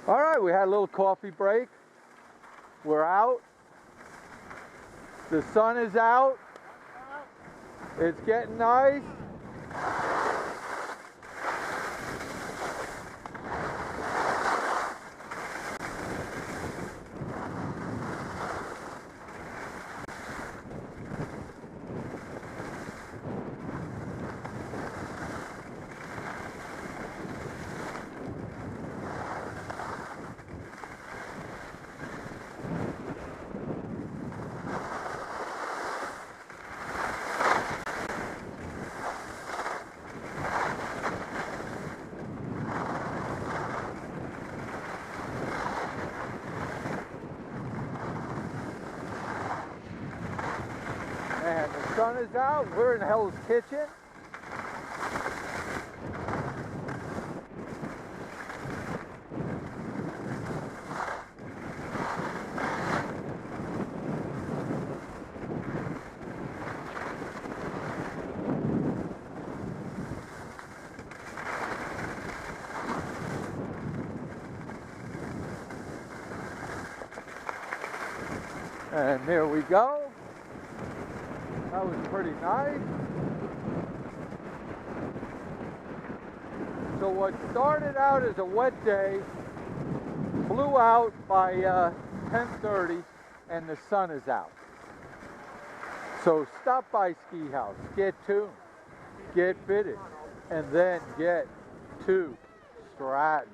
All right, we had a little coffee break. We're out. The sun is out. It's getting nice. And the sun is out. We're in Hell's Kitchen. And there we go. That was pretty nice. So what started out as a wet day blew out by 10:30 and the sun is out. So stop by Ski House, get tuned, get fitted, and then get to Stratton.